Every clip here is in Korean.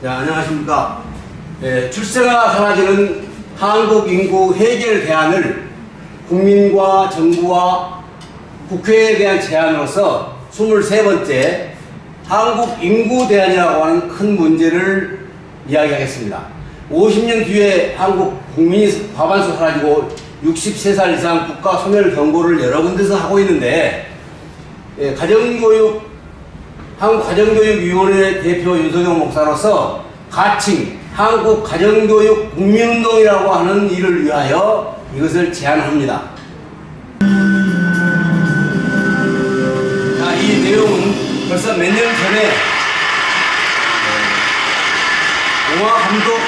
자, 안녕하십니까. 출생아 사라지는 한국 인구 해결 대안을 국민과 정부와 국회에 대한 제안으로서 23번째 한국 인구 대안이라고 하는 큰 문제를 이야기하겠습니다. 50년 뒤에 한국 국민이 과반수 사라지고 63살 이상 국가 소멸 경고를 여러 군데서 하고 있는데, 한국가정교육위원회 대표 윤석영 목사로서 가칭 한국가정교육 국민운동이라고 하는 일을 위하여 이것을 제안합니다. 자, 이 내용은 벌써 몇 년 전에 영화 감독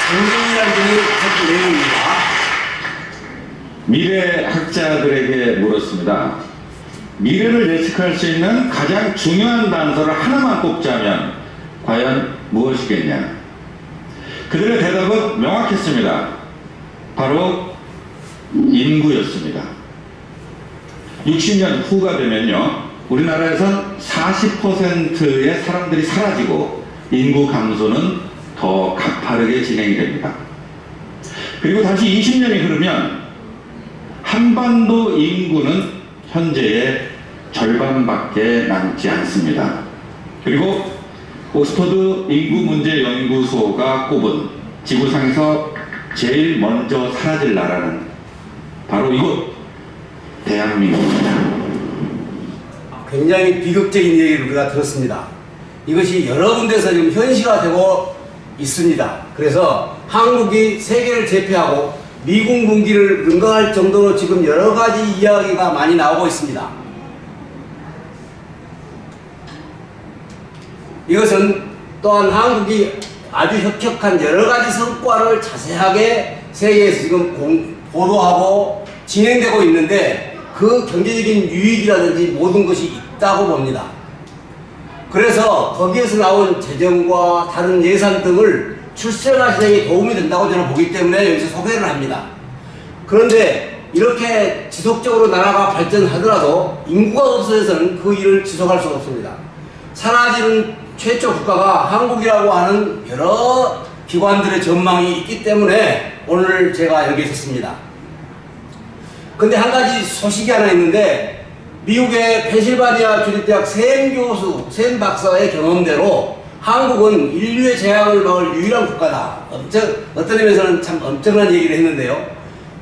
장진이라는 분이 했던 내용입니다. 미래 학자들에게 물었습니다. 미래를 예측할 수 있는 가장 중요한 단서를 하나만 꼽자면 과연 무엇이겠냐? 그들의 대답은 명확했습니다. 바로 인구였습니다. 60년 후가 되면요, 우리나라에선 40%의 사람들이 사라지고 인구 감소는 더 가파르게 진행이 됩니다. 그리고 다시 20년이 흐르면 한반도 인구는 현재의 절반밖에 남지 않습니다. 그리고 옥스퍼드 인구문제연구소가 꼽은 지구상에서 제일 먼저 사라질 나라는 바로 이곳 대한민국입니다. 굉장히 비극적인 얘기를 우리가 들었습니다. 이것이 여러 군데서 지금 현실화되고 있습니다. 그래서 한국이 세계를 제패하고 미국 문기를 능가할 정도로 지금 여러 가지 이야기가 많이 나오고 있습니다. 이것은 또한 한국이 아주 혁혁한 여러 가지 성과를 자세하게 세계에서 지금 보도하고 진행되고 있는데, 그 경제적인 유익이라든지 모든 것이 있다고 봅니다. 그래서 거기에서 나온 재정과 다른 예산 등을 출생아 시장에 도움이 된다고 저는 보기 때문에 여기서 소개를 합니다. 그런데 이렇게 지속적으로 나라가 발전하더라도 인구가 없어져서는 그 일을 지속할 수가 없습니다. 사라지는 최초 국가가 한국이라고 하는 여러 기관들의 전망이 있기 때문에 오늘 제가 여기 있었습니다. 근데 한 가지 소식이 하나 있는데, 미국의 펜실바니아 주립대학 샘 박사의 경험대로 한국은 인류의 재앙을 막을 유일한 국가다. 어떤 의미에서는 참 엄청난 얘기를 했는데요.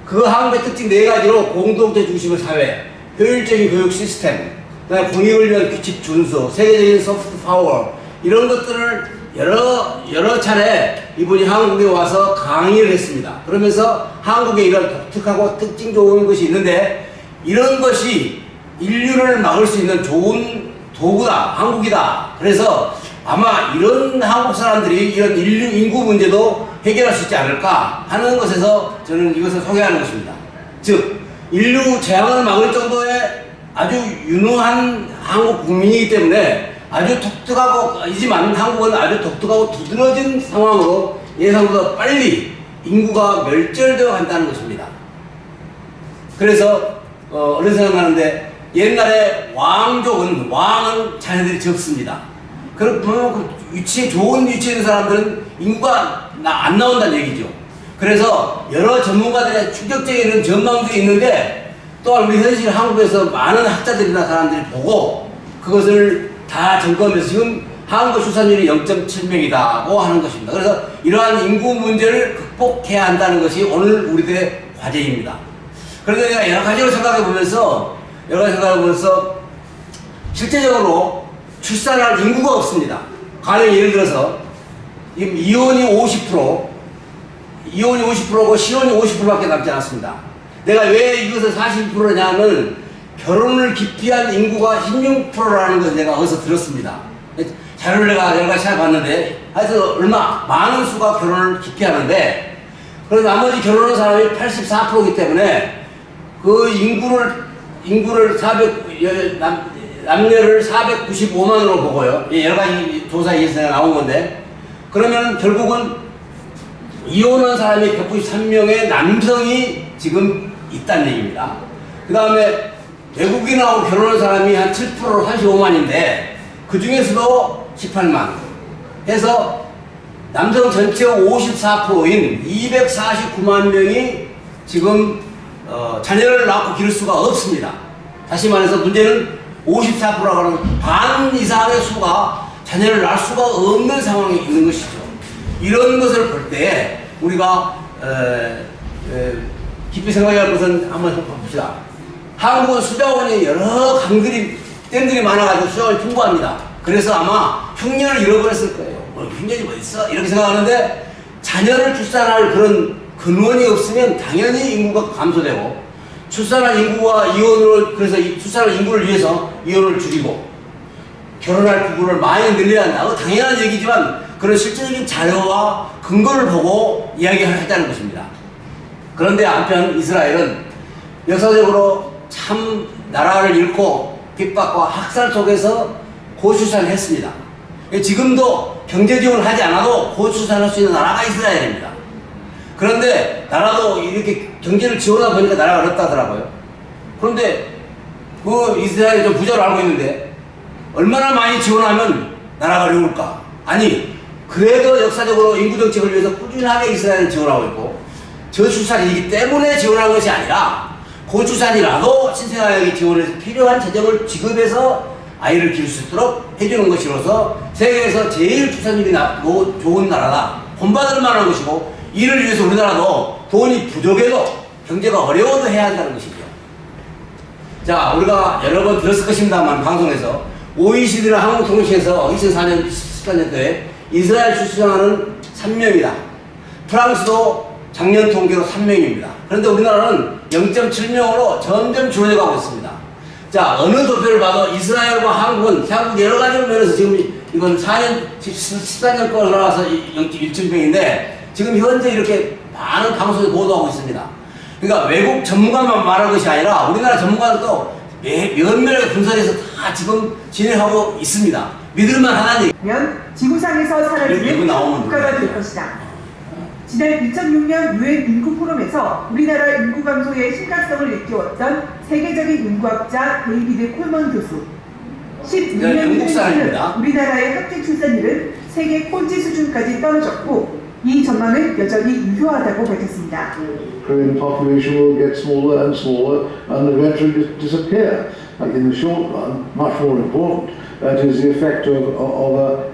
그 한국의 특징 4가지로 공동체 중심의 사회, 효율적인 교육 시스템, 그다음에 공익을 위한 규칙 준수, 세계적인 소프트 파워, 이런 것들을 여러 차례 이분이 한국에 와서 강의를 했습니다. 그러면서 한국의 이런 독특하고 특징 좋은 것이 있는데, 이런 것이 인류를 막을 수 있는 좋은 도구다, 한국이다. 그래서 아마 이런 한국 사람들이 이런 인구 문제도 해결할 수 있지 않을까 하는 것에서 저는 이것을 소개하는 것입니다. 즉, 인류 재앙을 막을 정도의 아주 유능한 한국 국민이기 때문에 아주 독특하지만 한국은 아주 독특하고 두드러진 상황으로 예상보다 빨리 인구가 멸절되어 간다는 것입니다. 그래서 어느 생각나는데, 옛날에 왕은 자녀들이 적습니다. 그럼 좋은 위치에 있는 사람들은 인구가 안 나온다는 얘기죠. 그래서 여러 전문가들의 충격적인 전망들이 있는데, 또한 우리 현실 한국에서 많은 학자들이나 사람들이 보고 그것을 다 점검해서 지금 한국 출산율이 0.7명이다고 하는 것입니다. 그래서 이러한 인구 문제를 극복해야 한다는 것이 오늘 우리들의 과제입니다. 그런데 내가 여러 가지로 생각해 보면서 실제적으로 출산할 인구가 없습니다. 가령 예를 들어서 지금 이혼이 50%고 실혼이 50%밖에 남지 않았습니다. 내가 왜 이것을 40%냐면 결혼을 기피한 인구가 16%라는 것을 내가 어디서 들었습니다. 자료를 내가 여러 가지 찾아봤는데, 하여튼 많은 수가 결혼을 기피하는데, 그래서 나머지 결혼한 사람이 84%이기 때문에 그 남녀를 495만으로 보고요. 여러 가지 조사에 의해서 나온 건데, 그러면 결국은 이혼한 사람이 193명의 남성이 지금 있다는 얘기입니다. 그 다음에 외국인하고 결혼한 사람이 한 7%, 35만인데 그 중에서도 18만, 해서 남성 전체 54%인 249만 명이 지금 자녀를 낳고 기를 수가 없습니다. 다시 말해서 문제는 54%라고 하는 반 이상의 수가 자녀를 낳을 수가 없는 상황에 있는 것이죠. 이런 것을 볼 때 우리가 깊이 생각할 것은 한번 봅시다. 한국은 수자원이 여러 댐들이 많아가지고 수자원이 풍부합니다. 그래서 아마 흉년을 잃어버렸을 거예요. 흉년이 뭐 있어? 이렇게 생각하는데 자녀를 출산할 그런 근원이 없으면 당연히 인구가 감소되고 출산한 인구와 이혼을 그래서 출산한 인구를 위해서 이혼을 줄이고 결혼할 부부를 많이 늘려야 한다. 당연한 얘기지만 그런 실질적인 자료와 근거를 보고 이야기를 하자는 것입니다. 그런데 한편 이스라엘은 역사적으로 참 나라를 잃고 핍박과 학살 속에서 고출산을 했습니다. 지금도 경제 지원을 하지 않아도 고출산할 수 있는 나라가 이스라엘입니다. 그런데 나라도 이렇게 경제를 지원하다 보니까 나라가 어렵다 하더라고요. 그런데 그 이스라엘이 좀 부자로 알고 있는데 얼마나 많이 지원하면 나라가 어려울까? 아니 그래도 역사적으로 인구 정책을 위해서 꾸준하게 이스라엘을 지원하고 있고 저출산이기 때문에 지원한 것이 아니라 고출산이라도 신생아역이 지원해서 필요한 재정을 지급해서 아이를 기를 수 있도록 해주는 것이로서 세계에서 제일 출산율이 좋은 나라다. 본받을 만한 것이고 이를 위해서 우리나라도 돈이 부족해도 경제가 어려워도 해야 한다는 것이죠. 자, 우리가 여러 번 들었을 것입니다만 방송에서 OECD나 한국통신에서 2004년, 14년도에 이스라엘 출생아는 3명이다. 프랑스도 작년 통계로 3명입니다. 그런데 우리나라는 0.7명으로 점점 줄어들어가고 있습니다. 자, 어느 도표를 봐도 이스라엘과 한국은 한국 여러 가지 면에서 지금 이건 14년 거로 나와서 0.1명인데 지금 현재 이렇게 많은 방송에 보도하고 있습니다. 그러니까 외국 전문가만 말하는 것이 아니라 우리나라 전문가들도 몇몇의 분석에서 다 지금 진행하고 있습니다. 믿을만 하다는 면 지구상에서 사라지는 국가가 될 것이다. 지난 2006년 유엔 인구 포럼에서 우리나라 인구 감소의 심각성을 일깨웠던 세계적인 인구학자 데이비드 콜먼 교수. 16년 뒤에는 우리나라의 학대 출산율은 세계 꼴찌 수준까지 떨어졌고 이 전망은 여전히 유효하다고 밝혔습니다. Korean population will get smaller and smaller and eventually disappear. In the short run, much more important, that is the effect of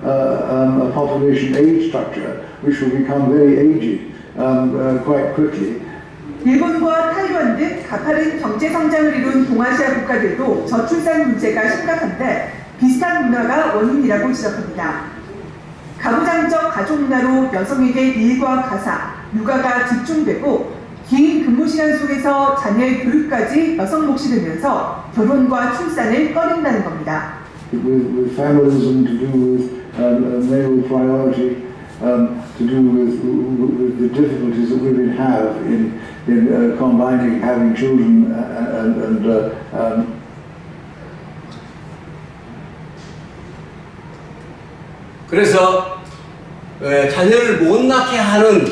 a population age structure, which will become very aged quite quickly. 일본과 타이완 등 가파른 경제 성장을 이룬 동아시아 국가들도 저출산 문제가 심각한데 비슷한 문화가 원인이라고 지적합니다. 가부장적 가족 문화로 여성에게 일과 가사, 육아가 집중되고 긴 근무 시간 속에서 자녀의 교육까지 여성 몫이 되면서 결혼과 출산을 꺼린다는 겁니다. With feminism to do with male priority, to do with the difficulties that women have in combining having children and 그래서 자녀를 못 낳게 하는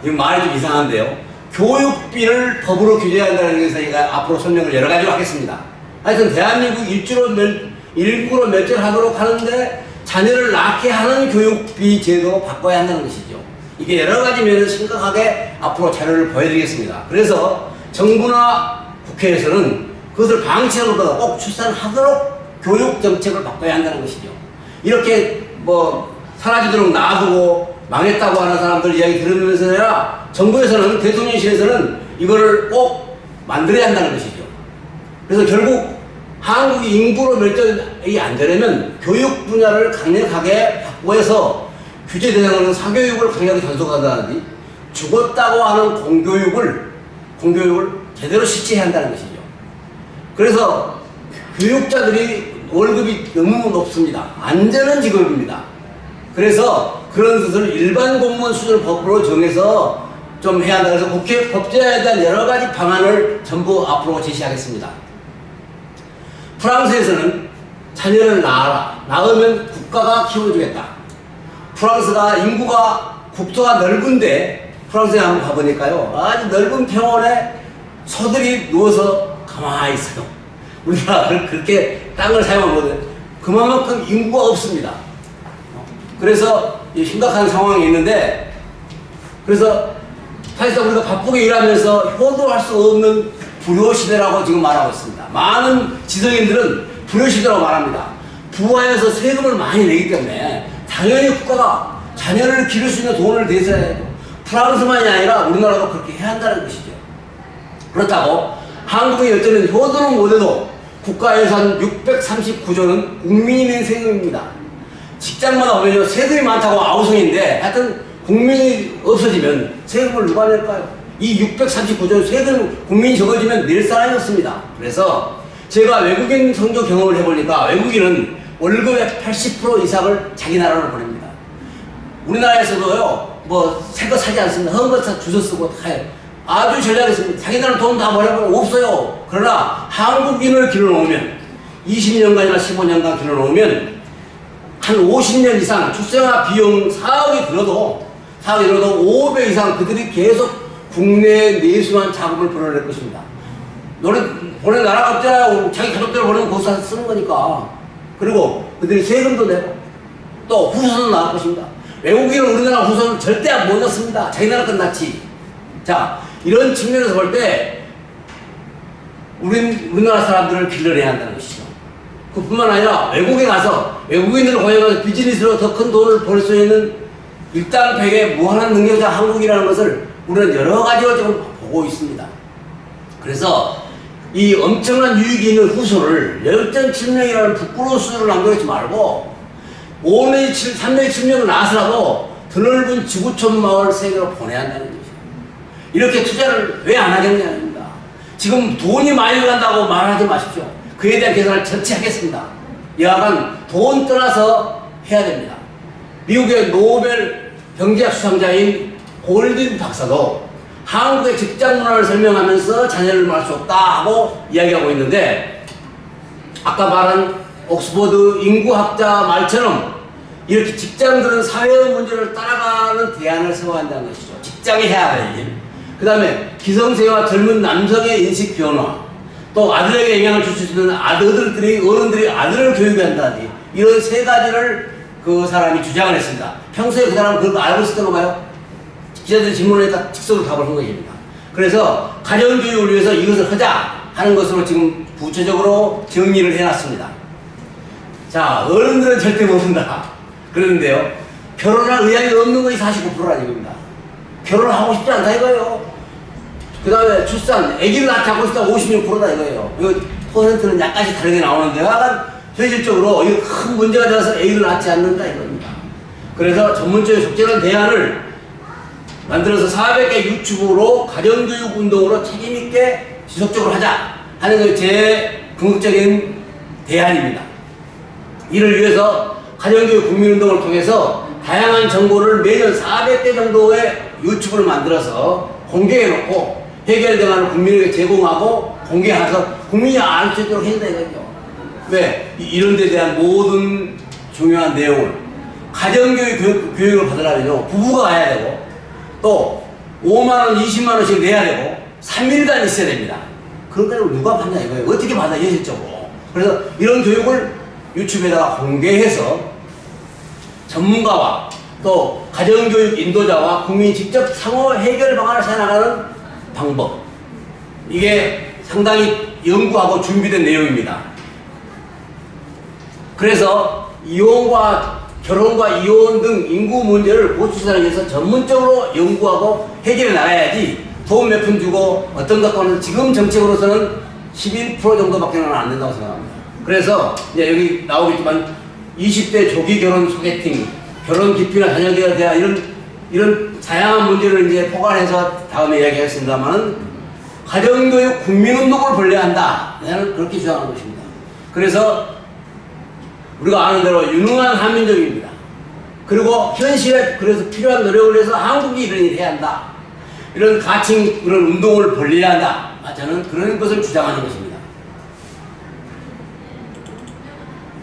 이 말이 좀 이상한데요. 교육비를 법으로 규제한다는 것에서 제가 앞으로 설명을 여러 가지로 하겠습니다. 하여튼 대한민국 일부러 멸절하도록 하는데 자녀를 낳게 하는 교육비 제도로 바꿔야 한다는 것이죠. 이게 여러 가지 면에서 심각하게 앞으로 자료를 보여드리겠습니다. 그래서 정부나 국회에서는 그것을 방치하는 것보다 꼭 출산하도록 교육 정책을 바꿔야 한다는 것이죠. 이렇게 뭐 사라지도록 놔두고 망했다고 하는 사람들 이야기 들으면서 아니라 정부에서는 대통령실에서는 이거를 꼭 만들어야 한다는 것이죠. 그래서 결국 한국이 인구로 멸절이 안 되려면 교육 분야를 강력하게 확보해서 규제 대상으로 사교육을 강력하게 단속한다든지 죽었다고 하는 공교육을 제대로 실시해야 한다는 것이죠. 그래서 교육자들이 월급이 너무 높습니다. 안 되는 직업입니다. 그래서 그런 것을 일반 공무원 수준을 법으로 정해서 좀 해야 한다. 그래서 국회 법제화에 대한 여러 가지 방안을 전부 앞으로 제시하겠습니다. 프랑스에서는 자녀를 낳으면 국가가 키워주겠다. 프랑스가 인구가 국토가 넓은데 프랑스에 한번 가보니까요. 아주 넓은 평원에 소들이 누워서 가만히 있어요. 우리나라는 그렇게 땅을 사용하거든요. 그만큼 인구가 없습니다. 그래서 이 심각한 상황이 있는데, 그래서 사실상 우리가 바쁘게 일하면서 효도할 수 없는 불효시대라고 지금 말하고 있습니다. 많은 지성인들은 불효시대라고 말합니다. 부하에서 세금을 많이 내기 때문에 당연히 국가가 자녀를 기를 수 있는 돈을 내서야 해요. 프랑스만이 아니라 우리나라도 그렇게 해야 한다는 것이죠. 그렇다고 한국의 여전히 효도는 못해도 국가 예산 639조는 국민이 낸 세금입니다. 직장마다 보면요, 세금이 많다고 아우성인데 하여튼 국민이 없어지면 세금을 누가 낼까요? 이 639조 세금 국민이 적어지면 낼 사람이 없습니다. 그래서 제가 외국인 선교 경험을 해보니까 외국인은 월급의 80% 이상을 자기 나라로 보냅니다. 우리나라에서도요, 뭐 새 거 사지 않습니다. 헌 거 주워 쓰고 다 해요. 아주 전략했습니다. 자기 나라 돈 다 버려버리면 없어요. 그러나 한국인을 길러놓으면 20년간이나 15년간 길러놓으면 한 50년 이상 출생아 비용 4억이 들어도 5배 이상 그들이 계속 국내에 내수한 자금을 벌어낼 것입니다. 너는 보낸 나라가 없잖아요. 자기 가족들 보내면 거기서 쓰는 거니까. 그리고 그들이 세금도 내고 또 후손도 나올 것입니다. 외국인은 우리나라 후손은 절대 못 넣습니다. 자기 나라 끝났지. 자, 이런 측면에서 볼 때 우리나라 사람들을 길러내야 한다는 것이죠. 그뿐만 아니라 외국에 가서 외국인들을 고용해서 비즈니스로 더 큰 돈을 벌 수 있는 일당백의 무한한 능력자 한국이라는 것을 우리는 여러 가지로 지금 보고 있습니다. 그래서 이 엄청난 유익이 있는 후손을 0.7명이라는 부끄러운 수를 남겨놓지 말고 5년, 3년, 7년을 나서라도 드넓은 지구촌 마을 세계로 보내야 한다는 거죠. 이렇게 투자를 왜 안 하겠냐입니다. 지금 돈이 많이 들어간다고 말하지 마십시오. 그에 대한 계산을 전체 하겠습니다. 여하간 돈 떠나서 해야 됩니다. 미국의 노벨 경제학 수상자인 골든 박사도 한국의 직장 문화를 설명하면서 자녀를 낳을 수 없다 하고 이야기하고 있는데, 아까 말한 옥스퍼드 인구학자 말처럼 이렇게 직장들은 사회의 문제를 따라가는 대안을 세워야 한다는 것이죠. 직장이 해야 할 일. 그 다음에 기성세와 젊은 남성의 인식 변화, 또 아들에게 영향을 줄 수 있는 어른들이 아들을 교육해야 한다든지, 이런 세 가지를 그 사람이 주장을 했습니다. 평소에 그 사람은 그걸 알고 있었던 건가요? 기자들이 질문하니까 직설로 답을 한 것입니다. 그래서 가정교육을 위해서 이것을 하자 하는 것으로 지금 구체적으로 정리를 해놨습니다. 자, 어른들은 절대 모른다 그러는데요, 결혼할 의향이 없는 것이 49%라는 얘기입니다. 결혼을 하고 싶지 않다 이거예요. 그 다음에 출산, 아기를 낳고 싶다 56%다 이거예요. 이거 퍼센트는 약간씩 다르게 나오는데, 약간 현실적으로 이거 큰 문제가 되어서 아기를 낳지 않는다 이겁니다. 그래서 전문적인 적절한 대안을 만들어서 400개 유튜브로 가정교육 운동으로 책임있게 지속적으로 하자 하는 게 제 궁극적인 대안입니다. 이를 위해서 가정교육 국민운동을 통해서 다양한 정보를 매년 400개 정도의 유튜브를 만들어서 공개해놓고 해결 대안을 국민에게 제공하고 공개해서 국민이 알 수 있도록 해야 되거든요. 왜? 이런 데 대한 모든 중요한 내용을 가정교육 교육을 받으려면요, 부부가 가야 되고, 또 5만원, 20만원씩 내야 되고 3일간 있어야 됩니다. 그런 걸 누가 받냐 이거예요. 어떻게 받아 현실적으로. 그래서 이런 교육을 유튜브에다가 공개해서 전문가와 또 가정교육 인도자와 국민이 직접 상호 해결 방안을 찾아나가는 방법, 이게 상당히 연구하고 준비된 내용입니다. 그래서 결혼과 이혼 등 인구 문제를 고취사를 위해서 전문적으로 연구하고 해결해 나가야지 돈 몇 푼 주고 어떤 것과는 지금 정책으로서는 11% 정도밖에 안 된다고 생각합니다. 그래서 이제 여기 나오겠지만 20대 조기 결혼 소개팅, 결혼 기피나 자녀계에 대한 이런 다양한 문제를 이제 포괄해서 다음에 이야기하겠습니다만은 가정교육 국민운동을 벌려야 한다. 나는 그렇게 주장하는 것입니다. 그래서 우리가 아는 대로 유능한 한민족입니다. 그리고 현실에 그래서 필요한 노력을 해서 한국이 이런 일을 해야 한다. 이런 가칭, 그런 운동을 벌려야 한다. 저는 그런 것을 주장하는 것입니다.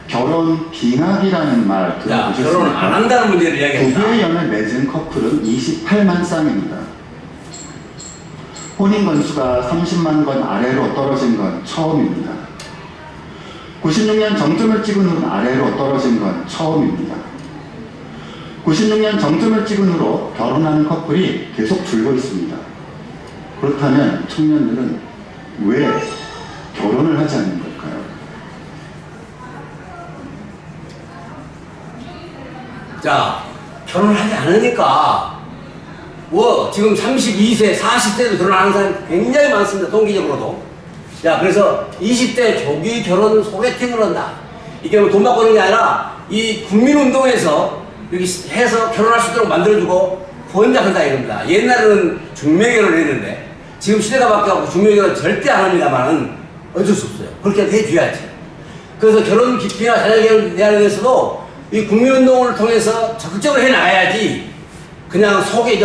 결혼 빙하기라는 말 들어보셨습니까? 결혼을 안 한다는 문제를 이야기합니다. 부부의 연을 맺은 커플은 28만 쌍입니다. 혼인 건수가 30만 건 아래로 떨어진 건 처음입니다. 96년 정점을 찍은 후는 아래로 떨어진 건 처음입니다. 96년 정점을 찍은 후로 결혼하는 커플이 계속 줄고 있습니다. 그렇다면 청년들은 왜 결혼을 하지 않는 걸까요? 자, 결혼을 하지 않으니까 뭐 지금 32세, 40세도 결혼하는 사람이 굉장히 많습니다. 동기적으로도. 자, 그래서 20대 조기 결혼 소개팅을 한다. 이게 뭐 돈 받고 하는 게 아니라 이 국민운동에서 여기 해서 결혼할 수 있도록 만들어주고 번작한다 이겁니다. 옛날에는 중매결혼을 했는데 지금 시대가 바뀌어서 중매결혼 절대 안 합니다만은 어쩔 수 없어요. 그렇게 해줘야지. 그래서 결혼 기피나 자녀결혼 대안에 대해서도 이 국민운동을 통해서 적극적으로 해나가야지 그냥 속에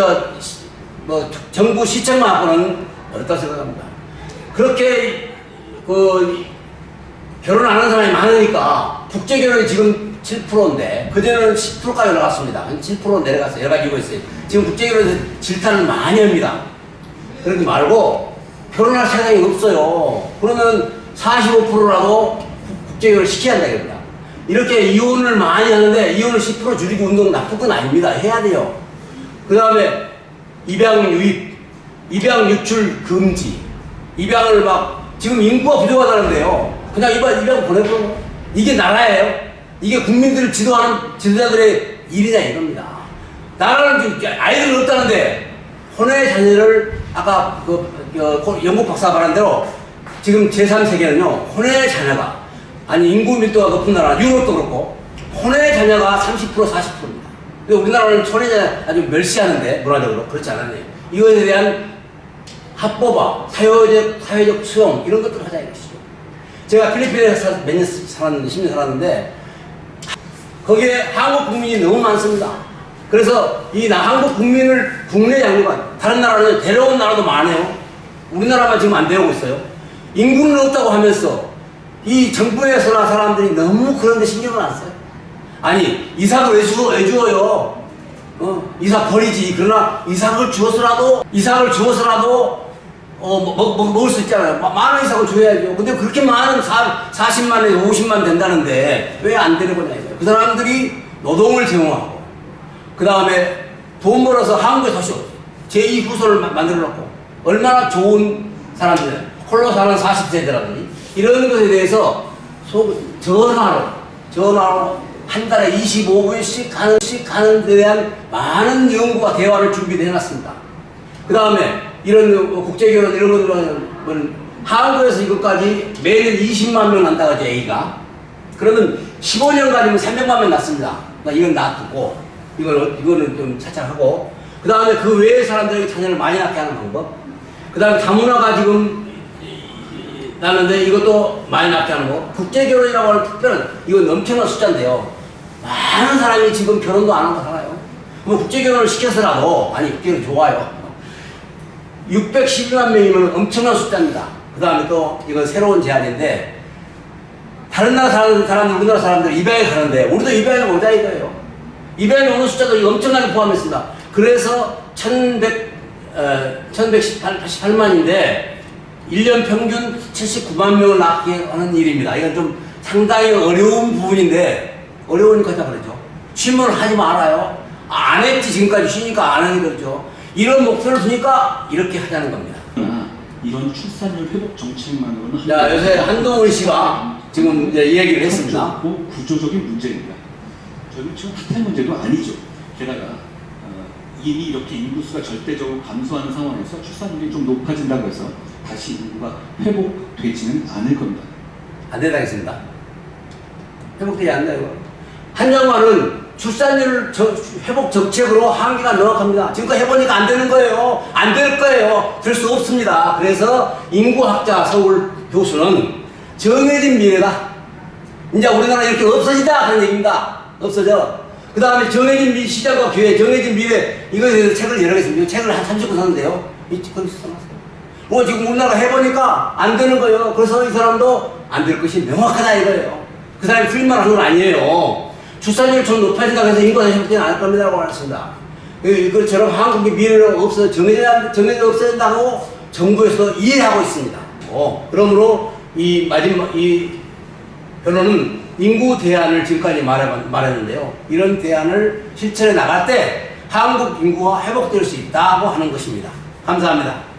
뭐 정부 시청만 하고는 어렵다고 생각합니다. 그렇게 결혼 안 하는 사람이 많으니까 국제결혼이 지금 7%인데 그전에는 10%까지 올라갔습니다. 7% 내려갔어요. 여러 가지 이유가 있어요. 지금 국제결혼에서 질타를 많이 합니다. 그러지 말고 결혼할 생각이 없어요. 그러면 45%라도 국제결혼을 시켜야 한다 이겁니다. 이렇게 이혼을 많이 하는데 이혼을 10% 줄이고 운동 나쁜 건 아닙니다. 해야 돼요. 그 다음에 입양 유입, 입양 유출 금지, 입양을 지금 인구가 부족하다는데요. 그냥 입양 보내버려. 이게 나라예요. 이게 국민들을 지도하는 지도자들의 일이냐 이겁니다. 나라는 아이들이 없다는데 혼외 자녀를 아까 영국 박사가 말한 대로 지금 제3세계는요 혼외 자녀가 아니 인구 밀도가 높은 나라 유럽도 그렇고 혼외 자녀가 30% 40%입니다. 근데 우리나라는 혼외 자녀 아주 멸시하는데 문화적으로 그렇지 않았네요. 이것에 대한 합법화, 사회적 수용 이런 것들을 하자 이것이죠. 제가 필리핀에서 몇 년 살았는데 10년 살았는데 거기에 한국 국민이 너무 많습니다. 그래서 이 한국 국민을 국내 양육한 다른 나라는 데려온 나라도 많아요. 우리나라만 지금 안 데려오고 있어요. 인구는 없다고 하면서 이 정부에서나 사람들이 너무 그런 데 신경을 안 써요. 아니 이삭을 왜 주어요? 이삭 버리지. 그러나 이삭을 주어서라도 먹을 수 있잖아요. 많은 이삭을 줘야죠. 근데 그렇게 많은 40만에서 50만 된다는데 왜 안 데려오냐 이거예요. 그 사람들이 노동을 제공하고 그 다음에 돈 벌어서 한국에 다시 오죠. 제2후손을 만들어 놓고 얼마나 좋은 사람들 홀로 사는 40세대라든지 이런 것에 대해서 전화로 한 달에 25분씩 가는 데 대한 많은 연구와 대화를 준비해 놨습니다. 그 다음에 이런 국제결혼 이런 것들은 한국에서 이것까지 매년 20만 명 난다고 하죠, A가. 그러면 15년간이면 300만 명 낳습니다. 이건 놔두고, 이거는 좀 차차하고, 그 다음에 그 외의 사람들에게 자녀를 많이 낳게 하는 방법, 그 다음에 다문화가 지금 나는데 이것도 많이 낳게 하는 거, 국제결혼이라고 하는 특별한, 이건 엄청난 숫자인데요. 많은 사람이 지금 결혼도 안 하고 살아요. 뭐 국제결혼을 시켜서라도, 아니, 국제결혼 좋아요. 612만 명이면 엄청난 숫자입니다. 그 다음에 또 이건 새로운 제안인데 다른 나라 사람들, 우리나라 사람들 입양에 가는데 우리도 입양에 오자 이거예요. 입양에 오는 숫자도 엄청나게 포함했습니다. 그래서 1188만인데 1년 평균 79만 명을 낳게 하는 일입니다. 이건 좀 상당히 어려운 부분인데 어려우니까 다 그러죠. 취문을 하지 말아요. 안 했지 지금까지 쉬니까 안 하는 거죠. 이런 목표를 두니까 이렇게 하자는 겁니다. 이런 출산율 회복 정책만으로는 자, 요새 한동훈 씨가 지금 이제 이 얘기를 했습니다. 구조적인 문제입니다. 저는 지금 학대 문제도 아니죠. 게다가 이미 이렇게 인구수가 절대적으로 감소하는 상황에서 출산율이 좀 높아진다고 해서 다시 인구가 회복되지는 않을 겁니다. 안 된다겠습니다. 회복되지 않나요? 한정화는 출산율 회복 정책으로 한계가 명확합니다. 지금까지 해보니까 안 되는 거예요. 안 될 거예요. 될 수 없습니다. 그래서 인구학자 서울 교수는 정해진 미래다. 이제 우리나라 이렇게 없어지다 하는 얘기입니다. 없어져. 그 다음에 정해진 시장과 기회, 정해진 미래 이거에 대해서 책을 여러 개 씁니다. 책을 한 30권 샀는데요. 거기서 써놨어요. 지금 우리나라가 해보니까 안 되는 거예요. 그래서 이 사람도 안 될 것이 명확하다 이거예요. 그 사람이 틀린 말 하는 건 아니에요. 출산율이 좀 높아진다고 해서 인구가 회복되지 않을 겁니다라고 말했습니다. 그것처럼 한국의 미래는 정해져 없어진다고 정부에서 이해하고 있습니다. 그러므로 이 마지막 이 변호는 인구 대안을 지금까지 말했는데요. 이런 대안을 실천해 나갈 때 한국 인구가 회복될 수 있다고 하는 것입니다. 감사합니다.